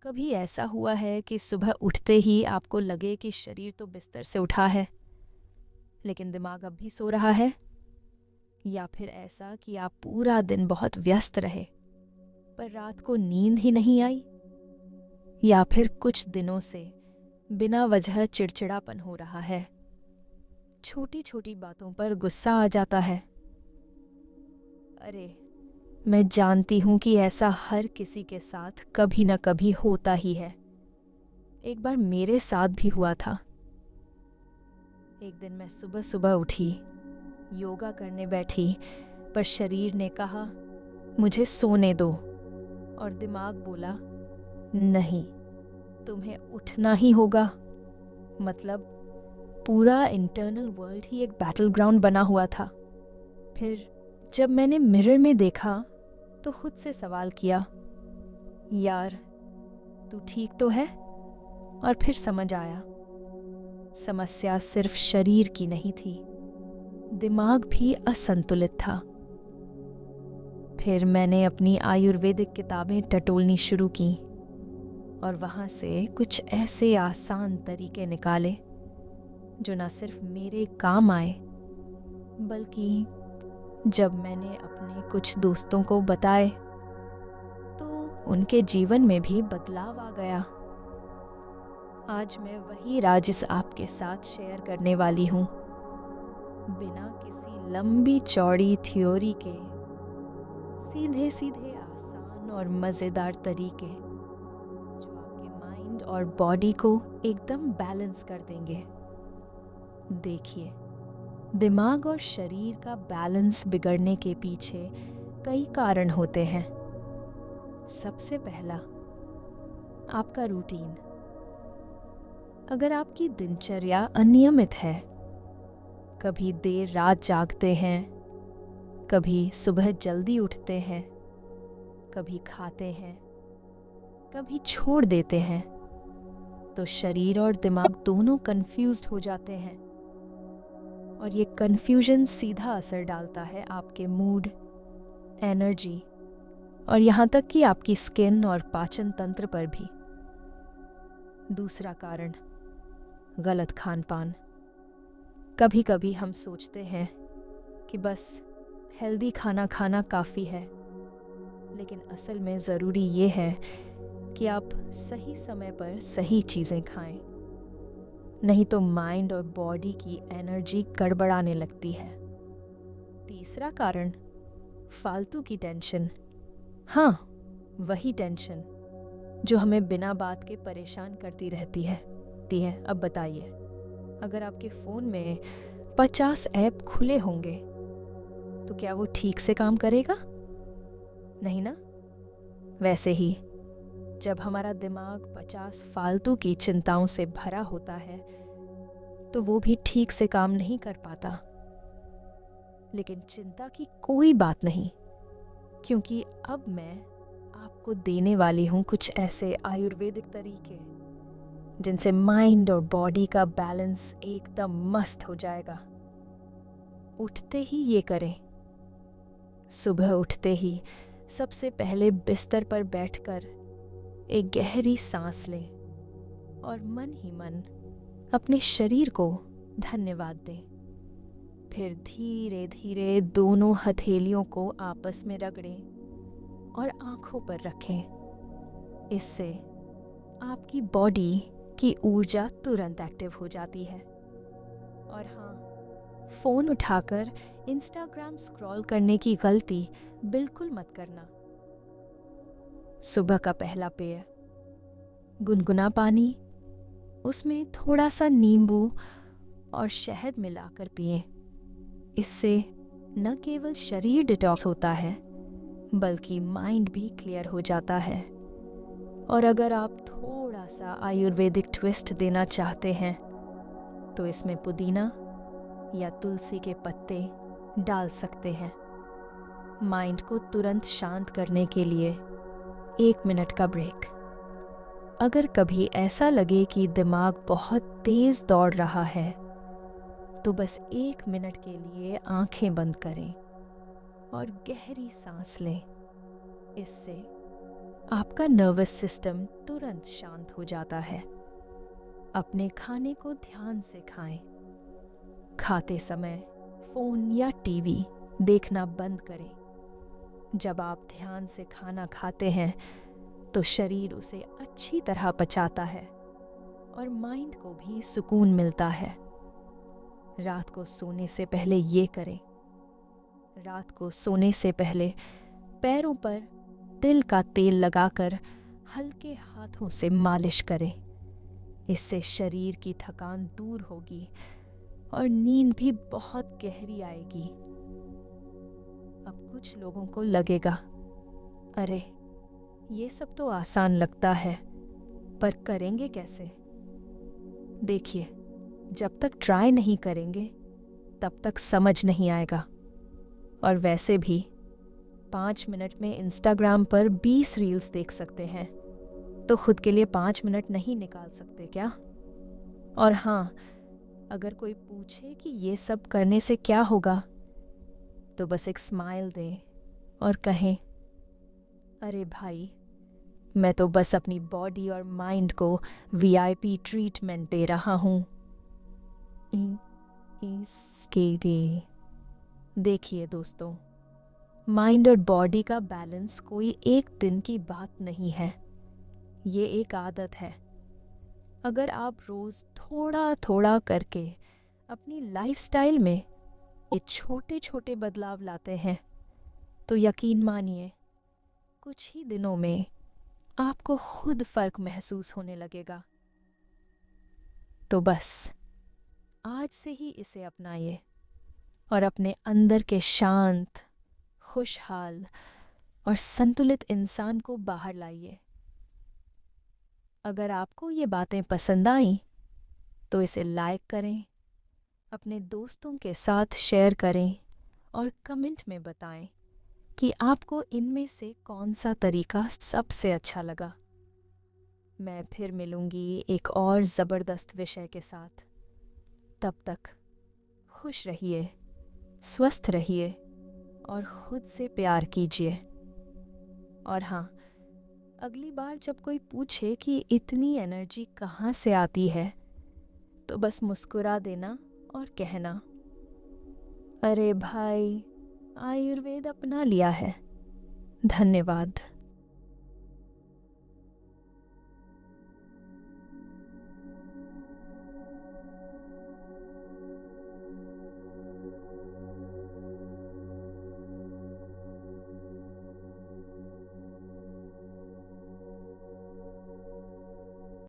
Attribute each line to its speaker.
Speaker 1: कभी ऐसा हुआ है कि सुबह उठते ही आपको लगे कि शरीर तो बिस्तर से उठा है, लेकिन दिमाग अब भी सो रहा है? या फिर ऐसा कि आप पूरा दिन बहुत व्यस्त रहे, पर रात को नींद ही नहीं आई? या फिर कुछ दिनों से बिना वजह चिड़चिड़ापन हो रहा है, छोटी छोटी बातों पर गुस्सा आ जाता है? अरे, मैं जानती हूँ कि ऐसा हर किसी के साथ कभी न कभी होता ही है। एक बार मेरे साथ भी हुआ था। एक दिन मैं सुबह सुबह उठी, योगा करने बैठी, पर शरीर ने कहा मुझे सोने दो, और दिमाग बोला नहीं, तुम्हें उठना ही होगा। मतलब पूरा इंटरनल वर्ल्ड ही एक बैटल ग्राउंड बना हुआ था। फिर जब मैंने मिरर में देखा तो खुद से सवाल किया, यार तू ठीक तो है? और फिर समझ आया, समस्या सिर्फ शरीर की नहीं थी, दिमाग भी असंतुलित था। फिर मैंने अपनी आयुर्वेदिक किताबें टटोलनी शुरू की और वहाँ से कुछ ऐसे आसान तरीके निकाले जो न सिर्फ मेरे काम आए, बल्कि जब मैंने अपने कुछ दोस्तों को बताए तो उनके जीवन में भी बदलाव आ गया। आज मैं वही राज आपके साथ शेयर करने वाली हूँ, बिना किसी लंबी चौड़ी थ्योरी के, सीधे सीधे आसान और मज़ेदार तरीके जो आपके माइंड और बॉडी को एकदम बैलेंस कर देंगे। देखिए, दिमाग और शरीर का बैलेंस बिगड़ने के पीछे कई कारण होते हैं। सबसे पहला, आपका रूटीन। अगर आपकी दिनचर्या अनियमित है, कभी देर रात जागते हैं, कभी सुबह जल्दी उठते हैं, कभी खाते हैं, कभी छोड़ देते हैं, तो शरीर और दिमाग दोनों कंफ्यूज्ड हो जाते हैं। और ये कंफ्यूजन सीधा असर डालता है आपके मूड, एनर्जी और यहाँ तक कि आपकी स्किन और पाचन तंत्र पर भी। दूसरा कारण, गलत खान पान। कभी कभी हम सोचते हैं कि बस हेल्दी खाना खाना काफ़ी है, लेकिन असल में ज़रूरी ये है कि आप सही समय पर सही चीज़ें खाएं, नहीं तो माइंड और बॉडी की एनर्जी गड़बड़ाने लगती है। तीसरा कारण, फालतू की टेंशन। हाँ, वही टेंशन जो हमें बिना बात के परेशान करती रहती है। अब बताइए, अगर आपके फ़ोन में 50 ऐप खुले होंगे तो क्या वो ठीक से काम करेगा? नहीं ना? वैसे ही जब हमारा दिमाग 50 फालतू की चिंताओं से भरा होता है तो वो भी ठीक से काम नहीं कर पाता। लेकिन चिंता की कोई बात नहीं, क्योंकि अब मैं आपको देने वाली हूँ कुछ ऐसे आयुर्वेदिक तरीके जिनसे माइंड और बॉडी का बैलेंस एकदम मस्त हो जाएगा। उठते ही ये करें। सुबह उठते ही सबसे पहले बिस्तर पर बैठकर एक गहरी सांस लें और मन ही मन अपने शरीर को धन्यवाद दें। फिर धीरे धीरे दोनों हथेलियों को आपस में रगड़ें और आंखों पर रखें। इससे आपकी बॉडी की ऊर्जा तुरंत एक्टिव हो जाती है। और हाँ, फ़ोन उठाकर इंस्टाग्राम स्क्रॉल करने की गलती बिल्कुल मत करना। सुबह का पहला पेय, गुनगुना पानी, उसमें थोड़ा सा नींबू और शहद मिलाकर पिएं। इससे न केवल शरीर डिटॉक्स होता है, बल्कि माइंड भी क्लियर हो जाता है। और अगर आप थोड़ा सा आयुर्वेदिक ट्विस्ट देना चाहते हैं तो इसमें पुदीना या तुलसी के पत्ते डाल सकते हैं। माइंड को तुरंत शांत करने के लिए 1 मिनट का ब्रेक। अगर कभी ऐसा लगे कि दिमाग बहुत तेज दौड़ रहा है तो बस 1 मिनट के लिए आंखें बंद करें और गहरी सांस लें। इससे आपका नर्वस सिस्टम तुरंत शांत हो जाता है। अपने खाने को ध्यान से खाएं। खाते समय फोन या टीवी देखना बंद करें। जब आप ध्यान से खाना खाते हैं तो शरीर उसे अच्छी तरह पचाता है और माइंड को भी सुकून मिलता है। रात को सोने से पहले ये करें। रात को सोने से पहले पैरों पर तिल का तेल लगाकर हल्के हाथों से मालिश करें। इससे शरीर की थकान दूर होगी और नींद भी बहुत गहरी आएगी। अब कुछ लोगों को लगेगा, अरे ये सब तो आसान लगता है, पर करेंगे कैसे? देखिए, जब तक ट्राई नहीं करेंगे तब तक समझ नहीं आएगा। और वैसे भी 5 मिनट में इंस्टाग्राम पर 20 रील्स देख सकते हैं, तो खुद के लिए 5 मिनट नहीं निकाल सकते क्या? और हाँ, अगर कोई पूछे कि ये सब करने से क्या होगा, तो बस एक स्माइल दें और कहें, अरे भाई, मैं तो बस अपनी बॉडी और माइंड को वीआईपी ट्रीटमेंट दे रहा हूँ। देखिए दोस्तों, माइंड और बॉडी का बैलेंस कोई एक दिन की बात नहीं है, ये एक आदत है। अगर आप रोज थोड़ा थोड़ा करके अपनी लाइफस्टाइल में ये छोटे छोटे बदलाव लाते हैं, तो यकीन मानिए कुछ ही दिनों में आपको खुद फर्क महसूस होने लगेगा। तो बस आज से ही इसे अपनाइए और अपने अंदर के शांत, खुशहाल और संतुलित इंसान को बाहर लाइए। अगर आपको ये बातें पसंद आईं तो इसे लाइक करें, अपने दोस्तों के साथ शेयर करें और कमेंट में बताएं कि आपको इनमें से कौन सा तरीका सबसे अच्छा लगा। मैं फिर मिलूंगी एक और ज़बरदस्त विषय के साथ। तब तक खुश रहिए, स्वस्थ रहिए और खुद से प्यार कीजिए। और हाँ, अगली बार जब कोई पूछे कि इतनी एनर्जी कहाँ से आती है, तो बस मुस्कुरा देना और कहना, अरे भाई, आयुर्वेद अपना लिया है। धन्यवाद।